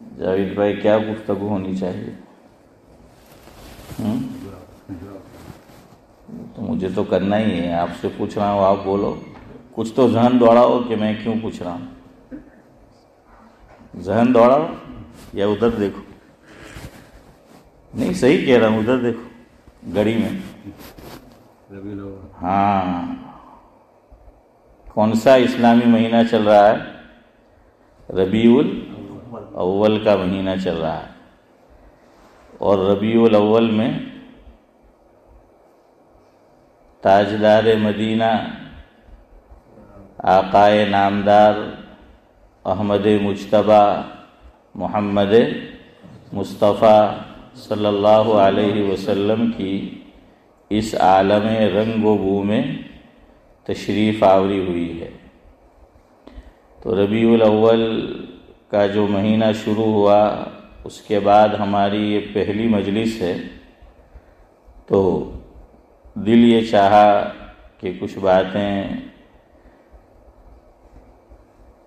جاوید بھائی کیا گفتگو ہونی چاہیے؟ تو مجھے تو کرنا ہی ہے، آپ سے پوچھ رہا ہوں، آپ بولو، کچھ تو ذہن دوڑاؤ کہ میں کیوں پوچھ رہا ہوں۔ ذہن دوڑاؤ یا ادھر دیکھو، نہیں صحیح کہہ رہا ہوں، ادھر دیکھو گھڑی میں۔ ہاں، کون سا اسلامی مہینہ چل رہا ہے؟ ربیع الاول کا مہینہ چل رہا ہے، اور ربیع الاول میں تاجدار مدینہ آقائے نامدار احمد مجتبی محمد مصطفیٰ صلی اللہ علیہ وسلم کی اس عالم رنگ و بو میں تشریف آوری ہوئی ہے۔ تو ربیع الاول کا جو مہینہ شروع ہوا، اس کے بعد ہماری یہ پہلی مجلس ہے، تو دل یہ چاہا کہ کچھ باتیں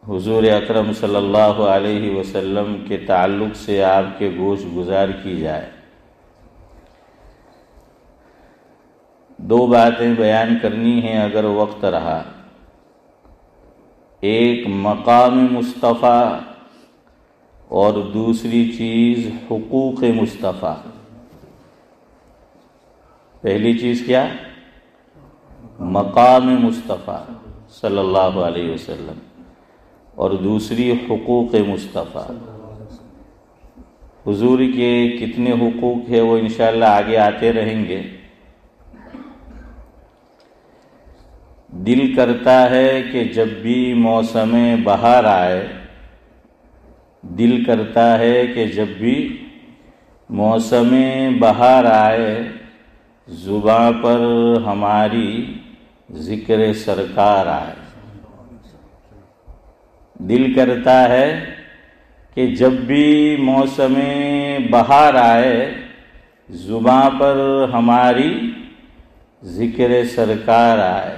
حضور اکرم صلی اللہ علیہ وسلم کے تعلق سے آپ کے گوش گزار کی جائے۔ دو باتیں بیان کرنی ہیں اگر وقت رہا، ایک مقام مصطفیٰ اور دوسری چیز حقوق مصطفیٰ۔ پہلی چیز کیا؟ مقام مصطفیٰ صلی اللہ علیہ وسلم، اور دوسری حقوق مصطفیٰ۔ حضور کے کتنے حقوق ہیں وہ انشاءاللہ آگے آتے رہیں گے۔ دل کرتا ہے کہ جب بھی موسم بہار آئے، دل کرتا ہے کہ جب بھی موسم بہار آئے، زباں پر ہماری ذکر سرکار آئے۔ دل کرتا ہے کہ جب بھی موسم بہار آئے، زباں پر ہماری ذکر سرکار آئے۔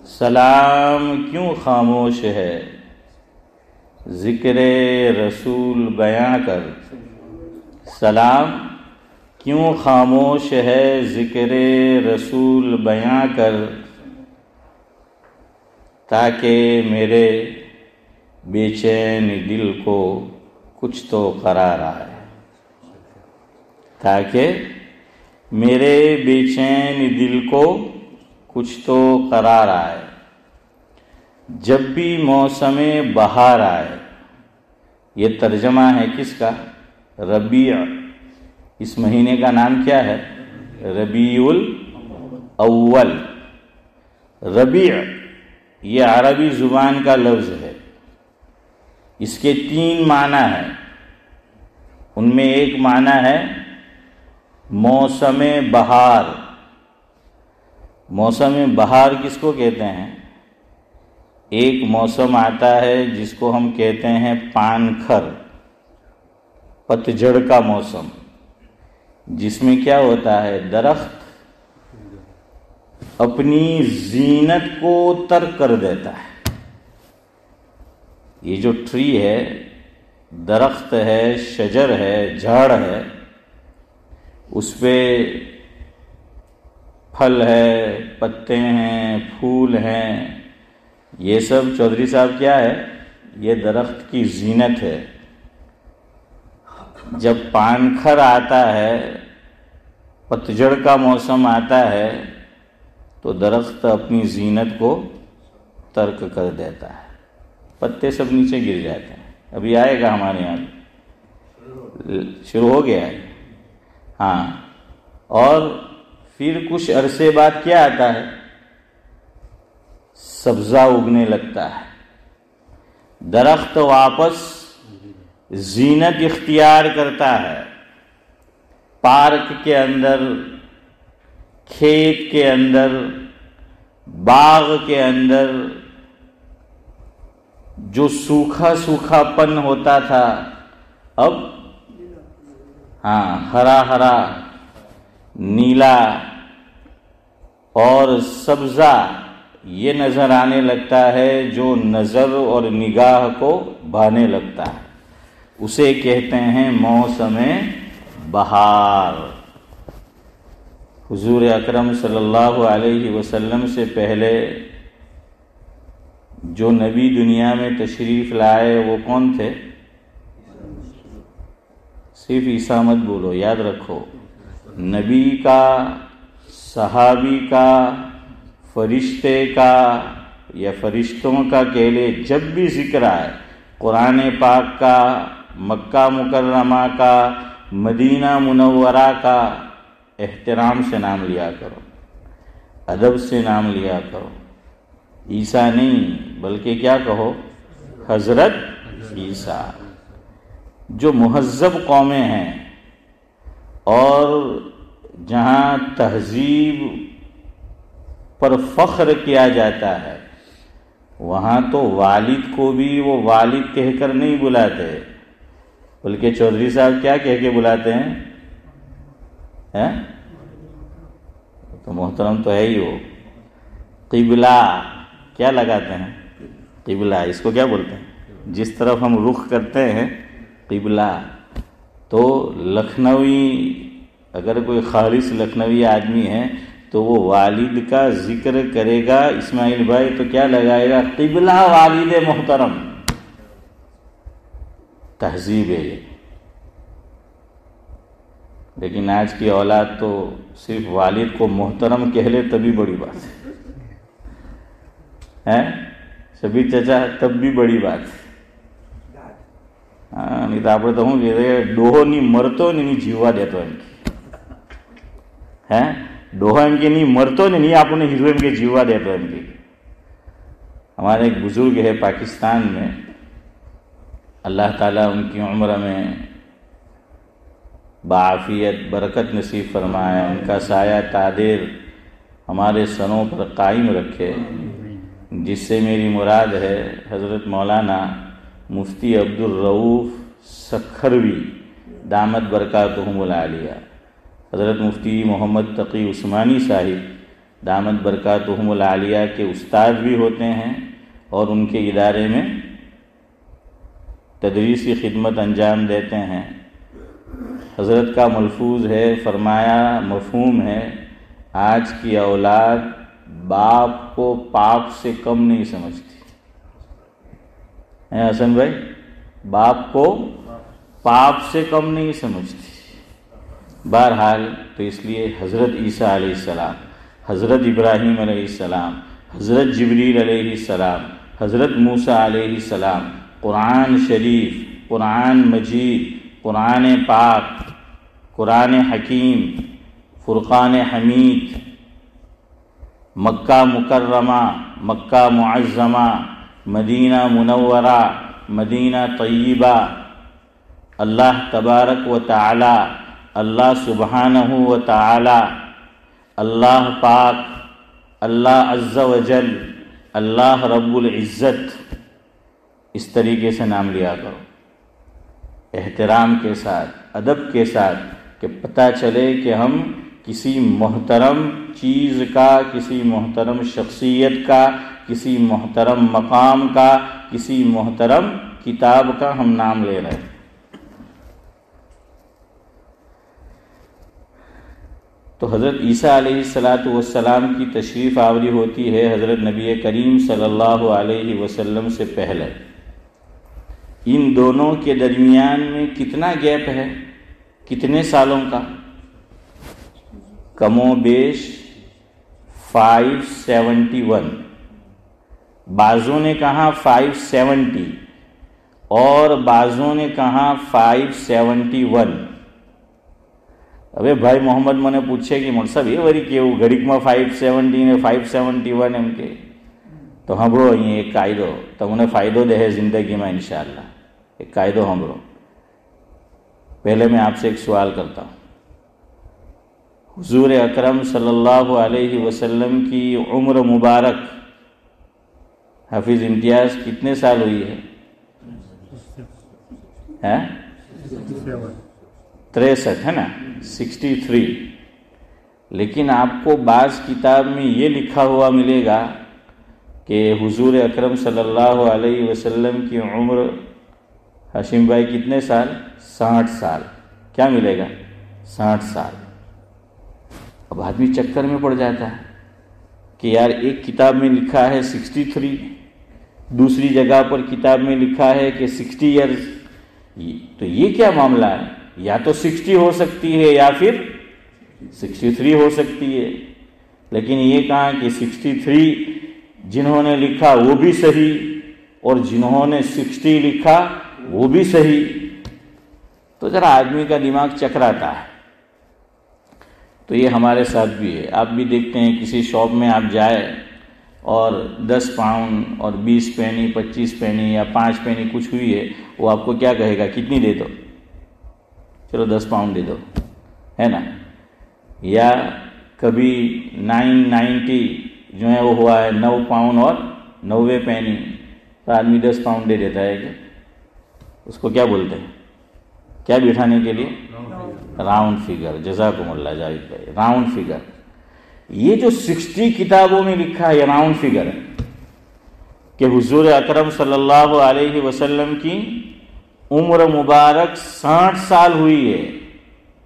سلام کیوں خاموش ہے، ذکر رسول بیاں کر۔ سلام کیوں خاموش ہے، ذکر رسول بیاں کر، تاکہ میرے بے چین دل کو کچھ تو قرار آئے، تاکہ میرے بے چین دل کو کچھ تو قرار آئے۔ جب بھی موسم بہار آئے، یہ ترجمہ ہے کس کا؟ ربیع۔ اس مہینے کا نام کیا ہے؟ ربیع الاول۔ ربیع یہ عربی زبان کا لفظ ہے، اس کے تین معنی ہیں۔ ان میں ایک معنی ہے موسم بہار۔ موسم بہار کس کو کہتے ہیں؟ ایک موسم آتا ہے جس کو ہم کہتے ہیں پان کھر، پتجھڑ کا موسم، جس میں کیا ہوتا ہے؟ درخت اپنی زینت کو ترک کر دیتا ہے۔ یہ جو ٹری ہے، درخت ہے، شجر ہے، جھاڑ ہے، اس پہ پھل ہے، پتے ہیں، پھول ہیں، یہ سب چودھری صاحب کیا ہے؟ یہ درخت کی زینت ہے۔ جب پان کھر آتا ہے، پتجھڑ کا موسم آتا ہے، تو درخت اپنی زینت کو ترک کر دیتا ہے، پتے سب نیچے گر جاتے ہیں۔ ابھی آئے گا ہمارے یہاں، شروع ہو گیا ہے۔ ہاں، اور پھر کچھ عرصے بعد کیا آتا ہے؟ سبزہ اگنے لگتا ہے، درخت واپس زینت اختیار کرتا ہے۔ پارک کے اندر، کھیت کے اندر، باغ کے اندر جو سوکھا سوکھا پن ہوتا تھا، اب ہرا ہرا، نیلا اور سبزہ یہ نظر آنے لگتا ہے، جو نظر اور نگاہ کو بھانے لگتا ہے۔ اسے کہتے ہیں موسم بہار۔ حضور اکرم صلی اللہ علیہ وسلم سے پہلے جو نبی دنیا میں تشریف لائے وہ کون تھے؟ صرف عیسیٰ مت بولو، یاد رکھو، نبی کا، صحابی کا، فرشتے کا یا فرشتوں کا کہہ لے، جب بھی ذکر آئے قرآن پاک کا، مکہ مکرمہ کا، مدینہ منورہ کا، احترام سے نام لیا کرو، ادب سے نام لیا کرو۔ عیسیٰ نہیں بلکہ کیا کہو؟ حضرت عیسیٰ۔ جو مہذب قومیں ہیں اور جہاں تہذیب پر فخر کیا جاتا ہے، وہاں تو والد کو بھی وہ والد کہہ کر نہیں بلاتے، بلکہ چودھری صاحب کیا کہہ کے بلاتے ہیں؟ تو محترم تو ہے ہی وہ قبلہ، کیا لگاتے ہیں؟ قبلہ۔ اس کو کیا بولتے ہیں؟ جس طرف ہم رخ کرتے ہیں قبلہ۔ تو لکھنوی، اگر کوئی خالص لکھنوی آدمی ہے تو وہ والد کا ذکر کرے گا، اسماعیل بھائی، تو کیا لگائے گا؟ قبلہ والد محترم۔ تہذیب ہے یہ۔ لیکن آج کی اولاد تو صرف والد کو محترم کہہ لے تبھی بڑی بات ہے، شبیر چچا تب بھی بڑی بات ہے۔ نہیں تو આપણે તો શું કહીએ ડોહોની મરતો ને ની જીવવા દેતો એમ કે ડોહો એમ કે નહીં મરતો ને નહીં આપણને હીરો એમ કે જીવવા દેતો એમ કે ہمارے ایک بزرگ ہے پاکستان میں، اللہ تعالیٰ ان کی عمر میں بعافیت برکت نصیب فرمائے، ان کا سایہ تادیر ہمارے سروں پر قائم رکھے۔ جس سے میری مراد ہے حضرت مولانا مفتی عبدالرؤوف سکھروی دامت برکاتہم العالیہ، حضرت مفتی محمد تقی عثمانی صاحب دامت برکاتہم العالیہ کے استاد بھی ہوتے ہیں اور ان کے ادارے میں تدریسی خدمت انجام دیتے ہیں۔ حضرت کا ملفوظ ہے، فرمایا مفہوم ہے، آج کی اولاد باپ کو پاپ سے کم نہیں سمجھتی ہے حسن بھائی، باپ کو پاپ سے کم نہیں سمجھتی۔ بہرحال تو اس لیے حضرت عیسیٰ علیہ السلام، حضرت ابراہیم علیہ السلام، حضرت جبریل علیہ السلام، حضرت موسیٰ علیہ السلام، قرآن شریف، قرآن مجید، قرآن پاک، قرآن حکیم، فرقان حمید، مکہ مکرمہ، مکہ معظمہ، مدینہ منورہ، مدینہ طیبہ، اللہ تبارک و تعالی، اللہ سبحانہ و تعالی، اللہ پاک، اللہ عز و جل، اللہ رب العزت، اس طریقے سے نام لیا کرو، احترام کے ساتھ، ادب کے ساتھ، کہ پتہ چلے کہ ہم کسی محترم چیز کا، کسی محترم شخصیت کا، کسی محترم مقام کا، کسی محترم کتاب کا ہم نام لے رہے ہیں۔ تو حضرت عیسیٰ علیہ السلام کی تشریف آوری ہوتی ہے حضرت نبی کریم صلی اللہ علیہ وسلم سے پہلے۔ ان دونوں کے درمیان میں کتنا گیپ ہے؟ کتنے سالوں کا؟ کم و بیش 571۔ بعضوں نے کہا 570 اور بعضوں نے کہا 571۔ ابے بھائی محمد મને પૂછે કે મોલ સાહેબ એ વરી કેવું ઘડીકમાં 570 ને 571 એમ કે તો સાંભળો અહીં એક કાયદો તમને ફાયદો દે જિંદગીમાં ઇન્શાઅલ્લાહ۔ ایک قاعدہ ہمرو۔ پہلے میں آپ سے ایک سوال کرتا ہوں، حضور اکرم صلی اللہ علیہ وسلم کی عمر مبارک حافظ امتیاز کتنے سال ہوئی ہے؟ 63 ہے نا، 63۔ لیکن آپ کو بعض کتاب میں یہ لکھا ہوا ملے گا کہ حضور اکرم صلی اللہ علیہ وسلم کی عمر ہاشم بھائی کتنے سال؟ 60 سال. کیا ملے گا؟ 60 سال. اب آدمی چکر میں پڑ جاتا ہے کہ یار ایک کتاب میں لکھا ہے 63، دوسری جگہ پر کتاب میں لکھا ہے کہ 60 ایئرز. تو یہ کیا معاملہ ہے؟ یا تو 60 ہو سکتی ہے یا پھر 63 ہو سکتی ہے. لیکن یہ کہا کہ 63 جنہوں نے لکھا وہ بھی صحیح اور جنہوں نے 60 لکھا وہ بھی صحیح. تو ذرا آدمی کا دماغ چکراتا ہے. تو یہ ہمارے ساتھ بھی ہے. آپ بھی دیکھتے ہیں کسی شاپ میں آپ جائے اور 10 پاؤنڈ اور 20 پینی 25 پینی یا 5 پینی کچھ ہوئی ہے، وہ آپ کو کیا کہے گا؟ کتنی دے دو؟ چلو 10 پاؤنڈ دے دو، ہے نا. یا کبھی 990 جو ہے وہ ہوا ہے 9 پاؤنڈ اور 90 پینی، تو آدمی 10 پاؤنڈ دے دیتا ہے. کہ اس کو کیا بولتے ہیں؟ کیا بٹھانے کے لیے؟ Round figure. جزاکم اللہ جاوید بھائی، راؤنڈ فگر. یہ جو 60 کتابوں میں لکھا ہے یہ راؤنڈ فگر ہے کہ حضور اکرم صلی اللہ علیہ وسلم کی عمر مبارک 60 سال ہوئی ہے.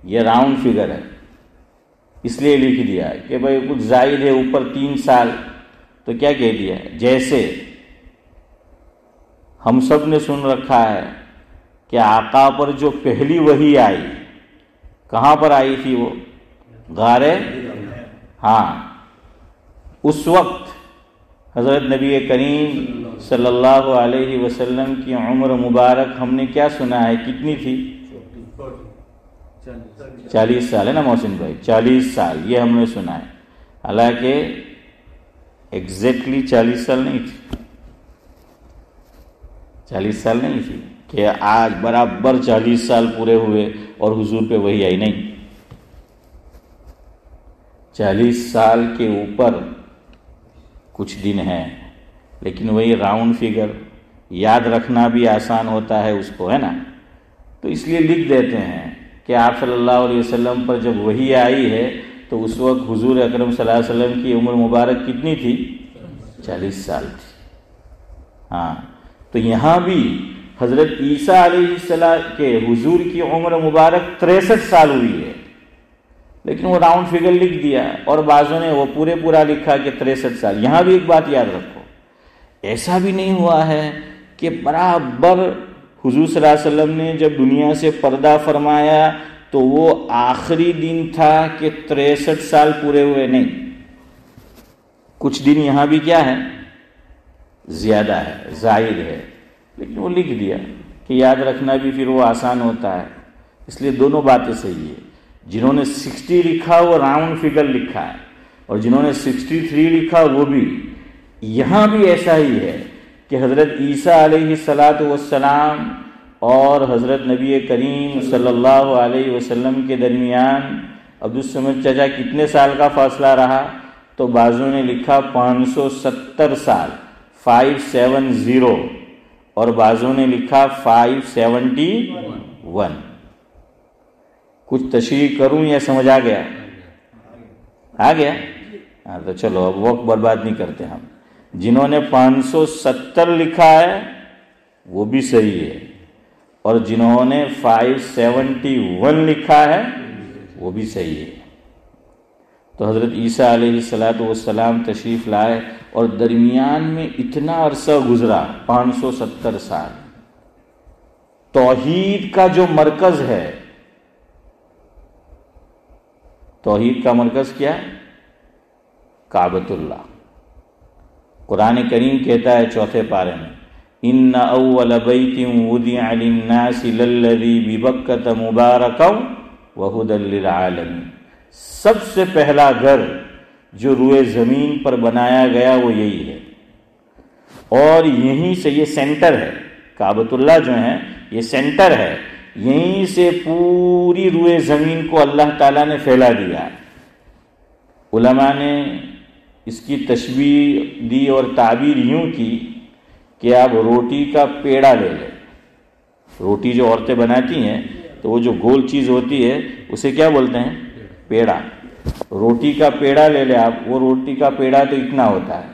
یہ راؤنڈ فگر ہے، اس لیے لکھ دیا کہ بھائی کچھ زائد ہے اوپر 3 سال. تو کیا کہہ دیا؟ جیسے ہم سب نے سن رکھا ہے کہ آقا پر جو پہلی وحی آئی کہاں پر آئی تھی؟ وہ غار، ہاں. اس وقت حضرت نبی کریم صلی اللہ علیہ وسلم کی عمر مبارک ہم نے کیا سنا ہے؟ کتنی تھی؟ 40 سال ہے نا محسن بھائی؟ 40 سال یہ ہم نے سنا ہے. حالانکہ ایگزیکٹلی 40 سال نہیں تھی. 40 سال نہیں تھی کہ آج برابر 40 سال پورے ہوئے اور حضور پہ وہی آئی. نہیں، 40 سال کے اوپر کچھ دن ہیں. لیکن وہی راؤنڈ فگر یاد رکھنا بھی آسان ہوتا ہے اس کو، ہے نا. تو اس لیے لکھ دیتے ہیں کہ آپ صلی اللہ علیہ وسلم پر جب وحی آئی ہے تو اس وقت حضور اکرم صلی اللہ علیہ وسلم کی عمر مبارک کتنی تھی؟ 40 سال تھی. ہاں. تو یہاں بھی حضرت عیسیٰ علیہ السلام کے حضور کی عمر مبارک 63 سال ہوئی ہے، لیکن وہ راؤنڈ فگر لکھ دیا اور بعضوں نے وہ پورا لکھا کہ 63 سال. یہاں بھی ایک بات یاد رکھو، ایسا بھی نہیں ہوا ہے کہ برابر حضور صلی اللہ علیہ وسلم نے جب دنیا سے پردہ فرمایا تو وہ آخری دن تھا کہ 63 سال پورے ہوئے. نہیں، کچھ دن یہاں بھی کیا ہے؟ زیادہ ہے، زائد ہے. لیکن وہ لکھ دیا کہ یاد رکھنا بھی پھر وہ آسان ہوتا ہے. اس لیے دونوں باتیں صحیح ہے. جنہوں نے 60 لکھا وہ راؤنڈ فگر لکھا ہے، اور جنہوں نے 63 لکھا وہ بھی. یہاں بھی ایسا ہی ہے کہ حضرت عیسیٰ علیہ السلام اور حضرت نبی کریم صلی اللہ علیہ وسلم کے درمیان عبدالصمد چچا کتنے سال کا فاصلہ رہا؟ تو بعضوں نے لکھا 570 سال 570، اور بعضوں نے لکھا 571. کچھ تشریح کروں یا سمجھ آ گیا؟ آ گیا؟ ہاں تو چلو اب وقت برباد نہیں کرتے ہم. جنہوں نے 570 لکھا ہے وہ بھی صحیح ہے، اور جنہوں نے 571 لکھا ہے وہ بھی صحیح ہے. تو حضرت عیسیٰ علیہ السلام تشریف لائے اور درمیان میں اتنا عرصہ گزرا 570 سال. توحید کا جو مرکز ہے، توحید کا مرکز کیا ہے؟ کعبۃ اللہ. قرآن کریم کہتا ہے 4 پارے میں ان اول بیت وضع للناس للذی ببکۃ مبارکا وہدی للعالمین. سب سے پہلا گھر جو روئے زمین پر بنایا گیا وہ یہی ہے، اور یہیں سے یہ سینٹر ہے. کعبۃ اللہ جو ہے یہ سینٹر ہے، یہیں سے پوری روئے زمین کو اللہ تعالیٰ نے پھیلا دیا. علماء نے اس کی تشبیہ دی اور تعبیر یوں کی کہ آپ روٹی کا پیڑا لے لیں. روٹی جو عورتیں بناتی ہیں تو وہ جو گول چیز ہوتی ہے اسے کیا بولتے ہیں؟ پیڑا. روٹی کا پیڑا لے لیں آپ. وہ روٹی کا پیڑا تو اتنا ہوتا ہے،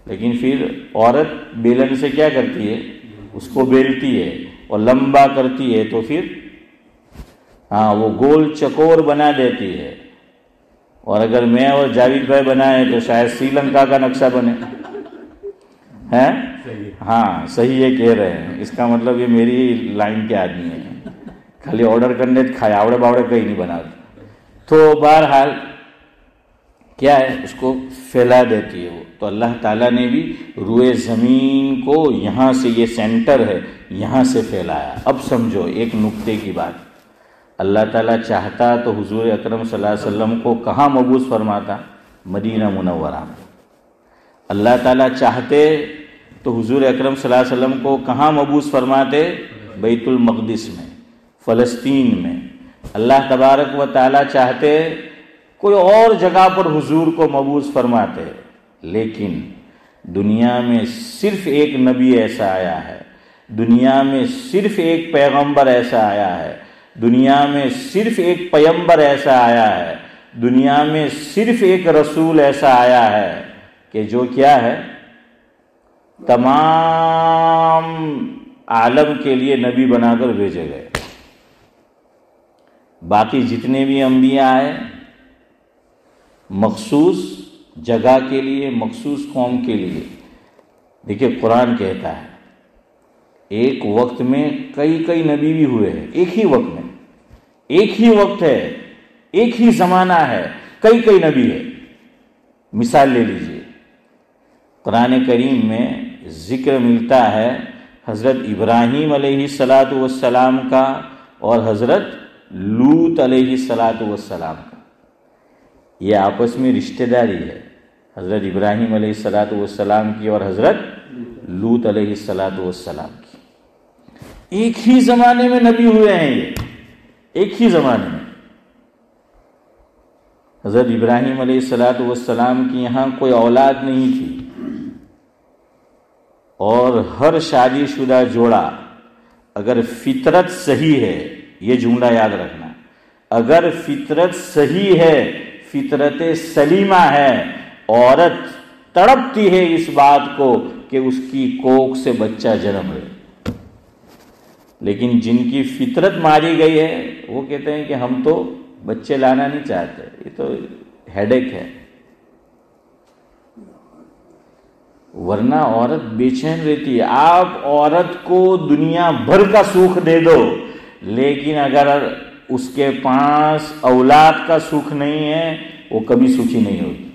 لیکن پھر عورت بیلن سے کیا کرتی ہے؟ اس کو بیلتی ہے. اور لمبا کرتی ہے تو پھر وہ گول چکور بنا دیتی ہے. اور اگر میں اور جاوید بھائی بنائے تو شاید سری لنکا کا نقشہ بنے. ہاں صحیح ہے کہہ رہے ہیں. اس کا مطلب یہ میری لائن کے آدمی ہیں, خالی آرڈر کرنے کھائے آوڑے باوڑے کہیں نہیں بناتے. تو بہرحال کیا ہے, اس کو پھیلا دیتی ہے وہ. تو اللہ تعالیٰ نے بھی روئے زمین کو یہاں سے, یہ سینٹر ہے, یہاں سے پھیلایا. اب سمجھو ایک نقطے کی بات, اللہ تعالیٰ چاہتا تو حضور اکرم صلی اللہ علیہ وسلم کو کہاں مبعوث فرماتا؟ مدینہ منورہ میں. اللہ تعالیٰ چاہتے تو حضور اکرم صلی اللہ علیہ وسلم کو کہاں مبعوث فرماتے؟ بیت المقدس میں, فلسطین میں. اللہ تبارک و تعالیٰ چاہتے کوئی اور جگہ پر حضور کو مبعوث فرماتے, لیکن دنیا میں صرف ایک نبی ایسا آیا ہے, دنیا میں صرف ایک پیغمبر ایسا آیا ہے, دنیا میں صرف ایک پیمبر ایسا آیا ہے, دنیا میں صرف ایک رسول ایسا آیا ہے کہ جو کیا ہے, تمام عالم کے لیے نبی بنا کر بھیجے گئے. باقی جتنے بھی انبیاء آئے مخصوص جگہ کے لیے, مخصوص قوم کے لیے. دیکھیے قرآن کہتا ہے ایک وقت میں کئی نبی بھی ہوئے ہیں, ایک ہی وقت میں, ایک ہی وقت ہے, ایک ہی زمانہ ہے, کئی نبی ہے. مثال لے لیجئے, قرآن کریم میں ذکر ملتا ہے حضرت ابراہیم علیہ السلام کا اور حضرت لوط علیہ السلام کا. یہ آپس میں رشتہ داری ہے, حضرت ابراہیم علیہ السلام کی اور حضرت لوط علیہ السلام کی. ایک ہی زمانے میں نبی ہوئے ہیں, یہ ایک ہی زمانے میں. حضرت ابراہیم علیہ السلام کی یہاں کوئی اولاد نہیں تھی, اور ہر شادی شدہ جوڑا اگر فطرت صحیح ہے, یہ جملہ یاد رکھنا, اگر فطرت صحیح ہے, فطرت سلیمہ ہے, عورت تڑپتی ہے اس بات کو کہ اس کی کوکھ سے بچہ جنم لے. لیکن جن کی فطرت ماری گئی ہے وہ کہتے ہیں کہ ہم تو بچے لانا نہیں چاہتے, یہ تو ہیڈیک ہے. ورنہ عورت بے چین رہتی ہے. آپ عورت کو دنیا بھر کا سکھ دے دو, لیکن اگر اس کے پاس اولاد کا سکھ نہیں ہے وہ کبھی سکھی نہیں ہوگی.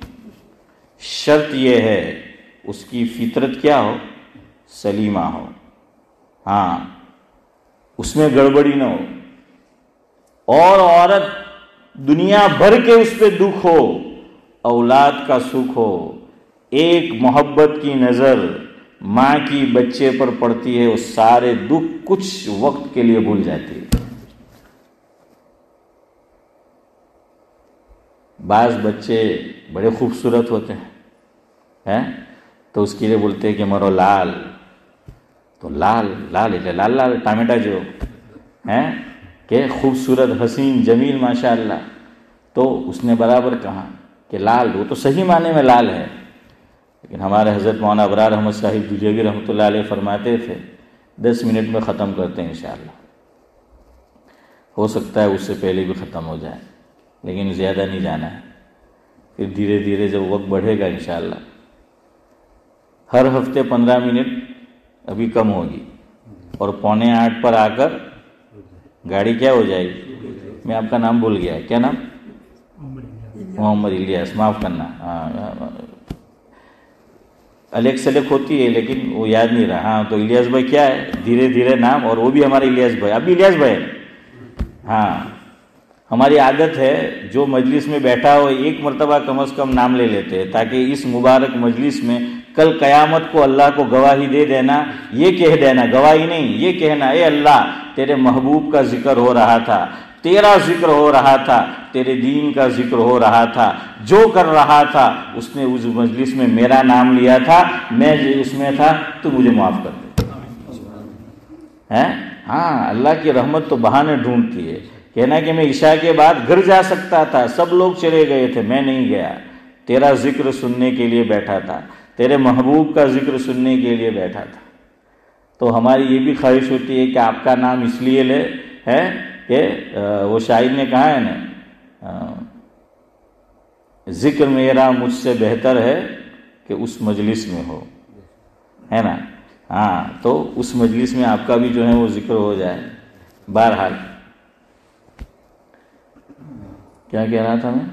شرط یہ ہے اس کی فطرت کیا ہو, سلیمہ ہو. ہاں اس میں گڑبڑی نہ ہو. اور عورت دنیا بھر کے اس پہ دکھ ہو, اولاد کا سکھ ہو, ایک محبت کی نظر ماں کی بچے پر پڑتی ہے, وہ سارے دکھ کچھ وقت کے لیے بھول جاتی ہے. بعض بچے بڑے خوبصورت ہوتے ہیں تو اس کے لیے بولتے ہیں کہ مرو لال, تو لال ٹامیٹا جو ہے کہ خوبصورت حسین جمیل ماشاءاللہ, تو اس نے برابر کہا کہ لال, وہ تو صحیح معنی میں لال ہے. لیکن ہمارے حضرت مولانا ابرار احمد صاحب دجوی رحمۃ اللہ علیہ فرماتے تھے 10 منٹ میں ختم کرتے ہیں انشاءاللہ. ہو سکتا ہے اس سے پہلے بھی ختم ہو جائے, لیکن زیادہ نہیں جانا ہے. پھر دھیرے دھیرے جب وقت بڑھے گا انشاءاللہ ہر ہفتے 15 منٹ ابھی کم ہوگی, اور 7:45 پر آ کر گاڑی کیا ہو جائے گی. میں آپ کا نام بھول گیا, کیا نام؟ محمد الیاس, معاف کرنا. الیکس ہوتی ہے لیکن وہ یاد نہیں رہا. ہاں تو الیاس بھائی کیا ہے, دھیرے دھیرے نام, اور وہ بھی ہمارے الیاس بھائی, اب بھی الیاس بھائی. ہاں ہماری عادت ہے جو مجلس میں بیٹھا ہو ایک مرتبہ کم از کم نام لے لیتے ہیں, تاکہ اس مبارک مجلس میں کل قیامت کو اللہ کو گواہی دے دینا, یہ کہہ دینا, گواہی نہیں, یہ کہنا, اے اللہ تیرے محبوب کا ذکر ہو رہا تھا, تیرا ذکر ہو رہا تھا, تیرے دین کا ذکر ہو رہا تھا, جو کر رہا تھا اس نے اس مجلس میں میرا نام لیا تھا, میں اس میں تھا, تو مجھے معاف کر دے. ہاں اللہ کی رحمت تو بہانے ڈھونڈتی ہے. کہنا کہ میں عشاء کے بعد گھر جا سکتا تھا, سب لوگ چلے گئے تھے, میں نہیں گیا, تیرا ذکر سننے کے لیے بیٹھا تھا, تیرے محبوب کا ذکر سننے کے لیے بیٹھا تھا. تو ہماری یہ بھی خواہش ہوتی ہے کہ آپ کا نام اس لیے لے ہے کہ وہ شاعر نے کہا ہے نا، ذکر میرا مجھ سے بہتر ہے کہ اس مجلس میں ہو، ہے نا. ہاں، تو اس مجلس میں آپ کا بھی جو ہے وہ ذکر ہو جائے. بہرحال کیا کہہ رہا تھا میں؟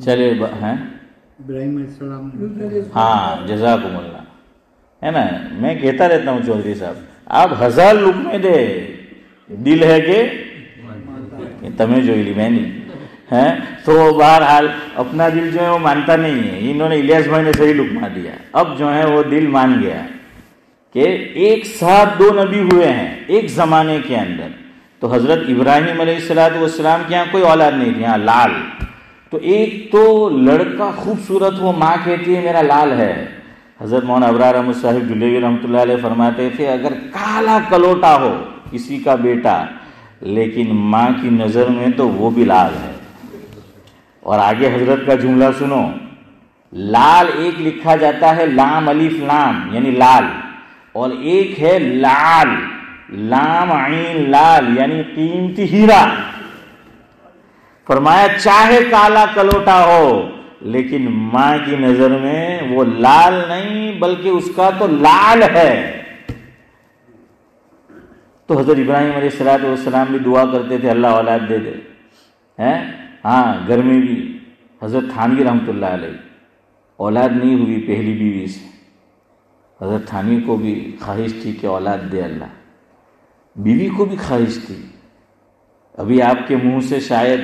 چلے ہیں ابراہیم علیہ السلام. ہاں، جزاکم اللہ. ہے نا، میں کہتا رہتا ہوں چودھری صاحب، آپ 1000 لقمے دے، دل ہے کہ تمہیں جو لی میں نہیں ہے. تو بہرحال اپنا دل جو ہے وہ مانتا نہیں ہے. انہوں نے الیاس بھائی نے صحیح لقمہ دیا. اب جو ہے وہ دل مان گیا کہ ایک ساتھ 2 نبی ہوئے ہیں ایک زمانے کے اندر. تو حضرت ابراہیم علیہ السلام کے یہاں کوئی اولاد نہیں تھی، یہاں لال. تو ایک تو لڑکا خوبصورت، وہ ماں کہتی ہے میرا لال ہے. حضرت مولانا ابرار احمد صاحب جلیلی رحمۃ اللہ علیہ فرماتے تھے اگر کالا کلوٹا ہو کسی کا بیٹا لیکن ماں کی نظر میں تو وہ بھی لال ہے. اور آگے حضرت کا جملہ سنو، لال ایک لکھا جاتا ہے لام الف لام یعنی لال، اور ایک ہے لال لام عین لال یعنی قیمتی ہیرا. فرمایا چاہے کالا کلوٹا ہو لیکن ماں کی نظر میں وہ لال نہیں بلکہ اس کا تو لال ہے. تو حضرت ابراہیم علیہ السلام بھی دعا کرتے تھے اللہ اولاد دے دے. ہاں، گھر میں بھی حضرت تھانوی رحمۃ اللہ علیہ اولاد نہیں ہوئی پہلی بیوی سے. حضرت تھانوی کو بھی خواہش تھی کہ اولاد دے اللہ، بیوی کو بھی خواہش تھی. ابھی آپ کے منہ سے شاید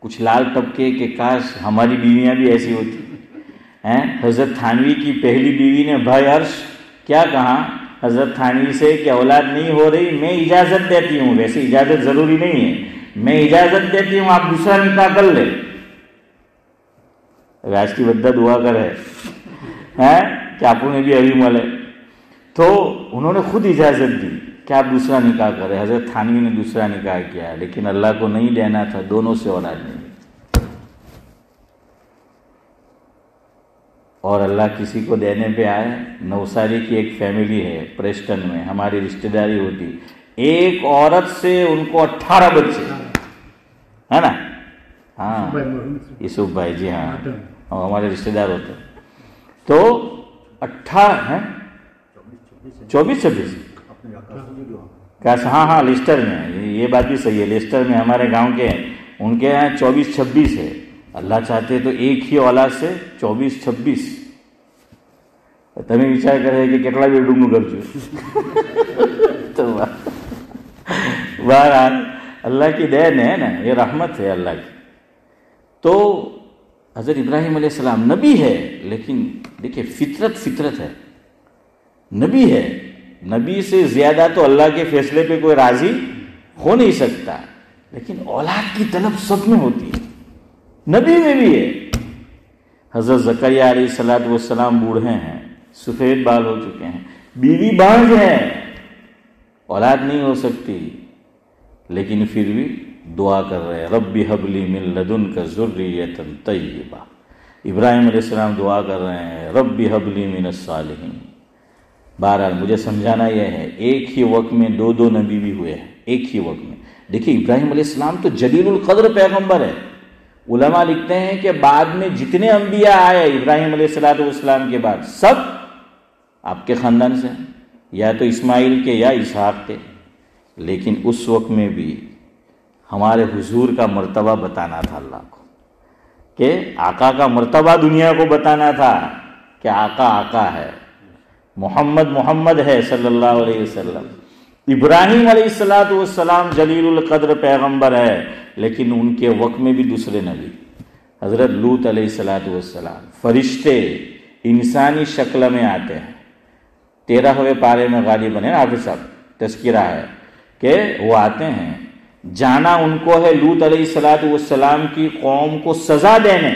کچھ لال ٹپکے کہ کاش ہماری بیویاں بھی ایسی ہوتی ہیں. حضرت تھانوی کی پہلی بیوی نے بھائی عرش کیا کہا حضرت تھانوی سے کہ اولاد نہیں ہو رہی، میں اجازت دیتی ہوں، ویسے اجازت ضروری نہیں ہے، میں اجازت دیتی ہوں آپ دوسرا نکاح کر لیں. آج کی بدہ دعا کرے کہ آپ نے بھی ابھی ملے. تو انہوں نے خود اجازت دی کہ آپ دوسرا نکاح کریں. حضرت تھانوی نے دوسرا نکاح کیا لیکن اللہ کو نہیں دینا تھا، دونوں سے اولاد نہیں. اور اللہ کسی کو دینے پہ آئے. نوساری کی ایک فیملی ہے پریسٹن میں، ہماری رشتہ داری ہوتی، ایک عورت سے ان کو 18 بچے، ہے نا. ہاں، یوسف بھائی جی، ہاں ہمارے رشتہ دار ہوتے. تو 24-26 ہاں لیسٹر میں، یہ بات بھی صحیح ہے، لیسٹر میں ہمارے گاؤں کے ان کے یہاں 24-26 ہے. اللہ چاہتے تو ایک ہی اولاد سے 24-26 تمہیں વિચાર કરે کہ કેટલા બેડરૂમનું ઘર જોઈએ. તો بہرحال اللہ کی دین ہے نا، یہ رحمت ہے اللہ کی. تو حضرت ابراہیم علیہ السلام نبی ہے لیکن دیکھیں فطرت ہے، نبی ہے. نبی سے زیادہ تو اللہ کے فیصلے پہ کوئی راضی ہو نہیں سکتا، لیکن اولاد کی طلب سب میں ہوتی ہے، نبی میں بھی ہے. حضرت زکریا علیہ السلام بوڑھے ہیں، سفید بال ہو چکے ہیں، بیوی بانجھ ہے، اولاد نہیں ہو سکتی، لیکن پھر بھی دعا کر رہے ہیں رب ہب لی من لدنک ذریۃ طیبہ. ابراہیم علیہ السلام دعا کر رہے ہیں رب ہب لی من الصالحین. بہرحال مجھے سمجھانا یہ ہے ایک ہی وقت میں 2 نبی بھی ہوئے ہیں ایک ہی وقت میں. دیکھیے ابراہیم علیہ السلام تو جلیل القدر پیغمبر ہے. علماء لکھتے ہیں کہ بعد میں جتنے انبیاء آئے ابراہیم علیہ السلام کے بعد سب آپ کے خاندان سے، یا تو اسماعیل کے یا اسحاق کے. لیکن اس وقت میں بھی ہمارے حضور کا مرتبہ بتانا تھا اللہ کو، کہ آقا کا مرتبہ دنیا کو بتانا تھا کہ آقا ہے، محمد ہے صلی اللہ علیہ وسلم. ابراہیم علیہ السلام جلیل القدر پیغمبر ہے، لیکن ان کے وقت میں بھی دوسرے نبی حضرت لوط علیہ السلام، فرشتے انسانی شکل میں آتے ہیں. 13ویں پارے میں غالباً حافظ صاحب تذکرہ ہے کہ وہ آتے ہیں، جانا ان کو ہے لوط علیہ السلام کی قوم کو سزا دینے،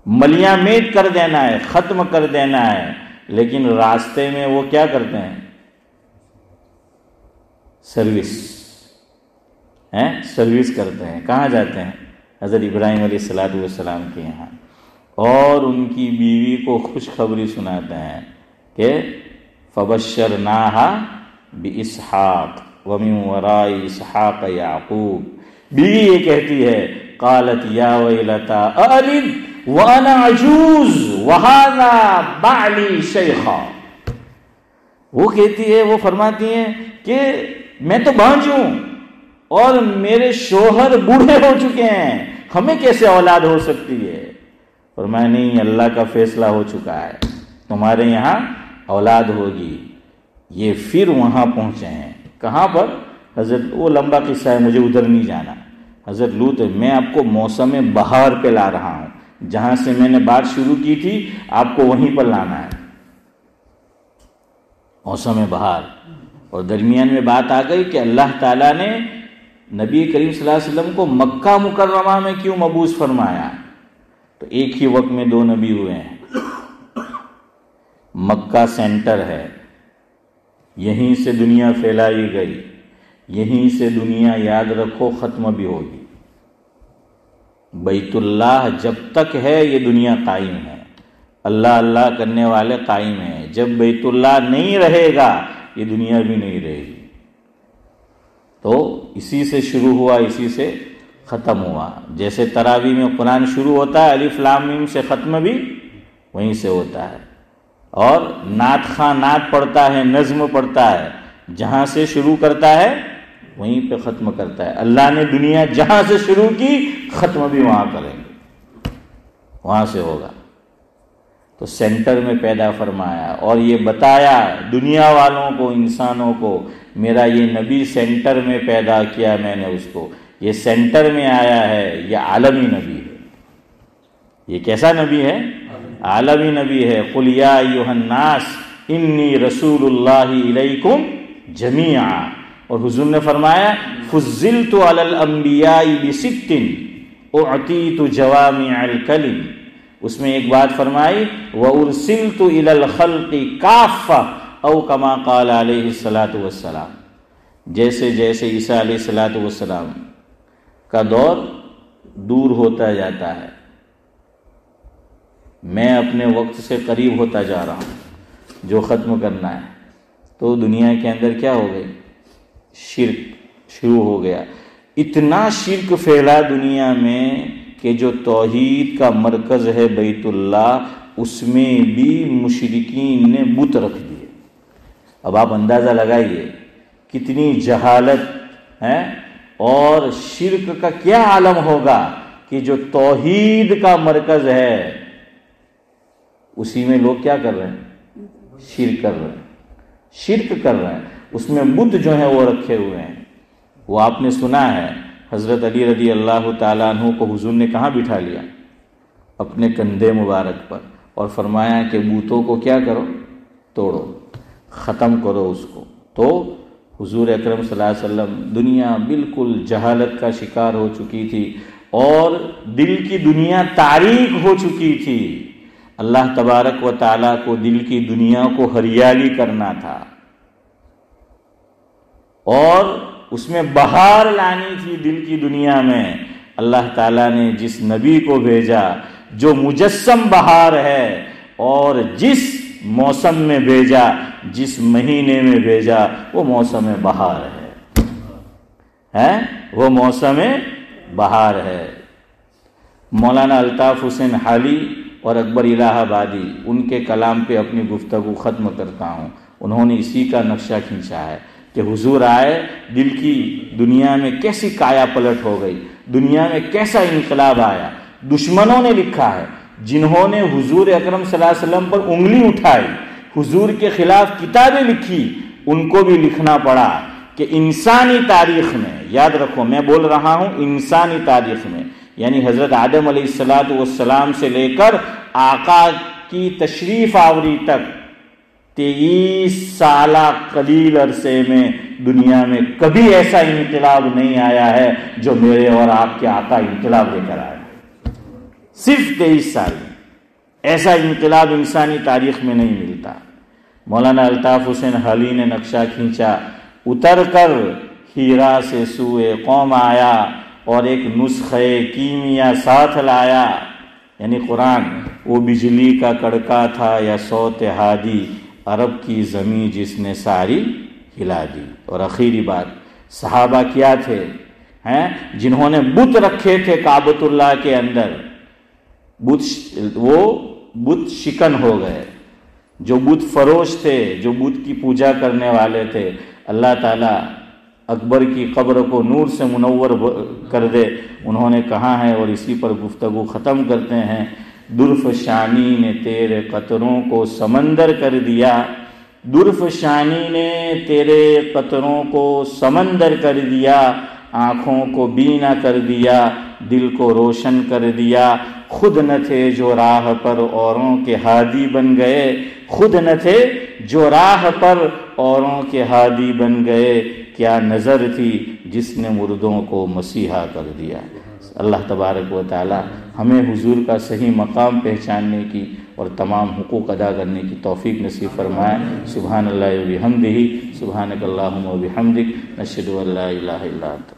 ملیاں میٹ کر دینا ہے، ختم کر دینا ہے. لیکن راستے میں وہ کیا کرتے ہیں؟ سروس. سروس کرتے ہیں. کہاں جاتے ہیں؟ حضرت ابراہیم علیہ السلام کے یہاں, اور ان کی بیوی کو خوشخبری سناتے ہیں کہ فَبَشَّرْنَاهَا بِإِسْحَاقَ وَمِن وَرَاءِ إِسْحَاقَ يَعْقُوبَ. بیوی یہ کہتی ہے قالت یا ویلتا أَأَلِدُ وَأَنَا عَجُوزٌ وَهَذَا بَعْلِي شَيْخًا. وہ کہتی ہے, وہ فرماتی ہیں کہ میں تو بانجھ ہوں اور میرے شوہر بوڑھے ہو چکے ہیں, ہمیں کیسے اولاد ہو سکتی ہے؟ فرمایا نہیں, اللہ کا فیصلہ ہو چکا ہے, تمہارے یہاں اولاد ہوگی. یہ پھر وہاں پہنچے ہیں. کہاں پر؟ حضرت, وہ لمبا قصہ ہے, مجھے ادھر نہیں جانا. حضرت لوط, میں آپ کو موسم بہار پہ لا رہا ہوں, جہاں سے میں نے بات شروع کی تھی آپ کو وہیں پر لانا ہے. موسم بہار. اور درمیان میں بات آ گئی کہ اللہ تعالیٰ نے نبی کریم صلی اللہ علیہ وسلم کو مکہ مکرمہ میں کیوں مبعوث فرمایا؟ تو ایک ہی وقت میں 2 نبی ہوئے ہیں. مکہ سینٹر ہے, یہیں سے دنیا پھیلائی گئی, یہیں سے دنیا یاد رکھو ختم بھی ہوگی. بیت اللہ جب تک ہے یہ دنیا قائم ہے, اللہ اللہ کرنے والے قائم ہیں. جب بیت اللہ نہیں رہے گا یہ دنیا بھی نہیں رہے گی. تو اسی سے شروع ہوا, اسی سے ختم ہوا. جیسے تراویح میں قرآن شروع ہوتا ہے الف لام میم سے, ختم بھی وہیں سے ہوتا ہے. اور نعت خواں نعت پڑھتا ہے, نظم پڑھتا ہے, جہاں سے شروع کرتا ہے وہیں پہ ختم کرتا ہے. اللہ نے دنیا جہاں سے شروع کی ختم بھی وہاں کریں گے, وہاں سے ہوگا. تو سینٹر میں پیدا فرمایا اور یہ بتایا دنیا والوں کو, انسانوں کو, میرا یہ نبی سینٹر میں پیدا کیا میں نے اس کو, یہ سینٹر میں آیا ہے, یہ عالمی نبی ہے. یہ کیسا نبی ہے؟ عالمی نبی ہے. قل یا ایھا الناس انی رسول اللہ الیکم جمیعا. اور حضور نے فرمایا فضلت علی الانبیاء بست اعطیت جوامع الکلم. اس میں ایک بات فرمائی وارسلت الی الخلق کافہ او کما قال علیہ الصلاۃ والسلام. جیسے جیسے عیسیٰ علیہ الصلاۃ والسلام کا دور دور ہوتا جاتا ہے, میں اپنے وقت سے قریب ہوتا جا رہا ہوں, جو ختم کرنا ہے. تو دنیا کے اندر کیا ہو گئی؟ شرک شروع ہو گیا. اتنا شرک پھیلا دنیا میں کہ جو توحید کا مرکز ہے بیت اللہ, اس میں بھی مشرکین نے بت رکھ دیے. اب آپ اندازہ لگائیے کتنی جہالت ہے, اور شرک کا کیا عالم ہوگا کہ جو توحید کا مرکز ہے اسی میں لوگ کیا کر رہے ہیں؟ شرک کر رہے ہیں, شرک کر رہے ہیں. اس میں بت جو ہیں وہ رکھے ہوئے ہیں. وہ آپ نے سنا ہے حضرت علی رضی اللہ تعالیٰ عنہ کو حضور نے کہاں بٹھا لیا؟ اپنے کندھے مبارک پر, اور فرمایا کہ بتوں کو کیا کرو؟ توڑو, ختم کرو اس کو. تو حضور اکرم صلی اللہ علیہ وسلم, دنیا بالکل جہالت کا شکار ہو چکی تھی اور دل کی دنیا تاریک ہو چکی تھی. اللہ تبارک و تعالیٰ کو دل کی دنیا کو ہریالی کرنا تھا اور اس میں بہار لانی تھی دل کی دنیا میں. اللہ تعالیٰ نے جس نبی کو بھیجا جو مجسم بہار ہے, اور جس موسم میں بھیجا, جس مہینے میں بھیجا, وہ موسم بہار ہے, وہ موسم بہار ہے. مولانا الطاف حسین حالی اور اکبر الہ آبادی, ان کے کلام پہ اپنی گفتگو ختم کرتا ہوں. انہوں نے اسی کا نقشہ کھینچا ہے کہ حضور آئے, دل کی دنیا میں کیسی کایا پلٹ ہو گئی, دنیا میں کیسا انقلاب آیا. دشمنوں نے لکھا ہے, جنہوں نے حضور اکرم صلی اللہ علیہ وسلم پر انگلی اٹھائی, حضور کے خلاف کتابیں لکھی, ان کو بھی لکھنا پڑا کہ انسانی تاریخ میں, یاد رکھو میں بول رہا ہوں انسانی تاریخ میں, یعنی حضرت آدم علیہ السلام سے لے کر آقا کی تشریف آوری تک 23 سالہ قلیل عرصے میں دنیا میں کبھی ایسا انقلاب نہیں آیا ہے جو میرے اور آپ کے آقا انقلاب لے کر آئے. صرف 23 سال میں ایسا انقلاب انسانی تاریخ میں نہیں ملتا. مولانا الطاف حسین حالی نے نقشہ کھینچا, اتر کر ہیرا سے سوئے قوم آیا اور ایک نسخے کیمیا ساتھ لایا، یعنی قرآن وہ بجلی کا کڑکا تھا یا صوت ہادی، عرب کی زمین جس نے ساری ہلا دی۔ اور آخری بات، صحابہ کیا تھے جنہوں نے بت رکھے تھے کعبۃ اللہ کے اندر، وہ بت شکن ہو گئے۔ جو بت فروش تھے، جو بت کی پوجا کرنے والے تھے، اللہ تعالیٰ اکبر کی قبر کو نور سے منور کر دے، انہوں نے کہا ہے، اور اسی پر گفتگو ختم کرتے ہیں، درفشانی نے تیرے قطروں کو سمندر کر دیا، درفشانی نے تیرے قطروں کو سمندر کر دیا، آنکھوں کو بینا کر دیا، دل کو روشن کر دیا، خود نہ تھے جو راہ پر اوروں کے ہادی بن گئے، خود نہ تھے جو راہ پر اوروں کے ہادی بن گئے، کیا نظر تھی جس نے مردوں کو مسیحا کر دیا۔ اللہ تبارک و تعالی ہمیں حضور کا صحیح مقام پہچاننے کی اور تمام حقوق ادا کرنے کی توفیق نصیب فرمائے۔ سبحان اللہ و بحمدہ، سبحانک اللہم و بحمدک، نشہد ان لا الہ الا انت۔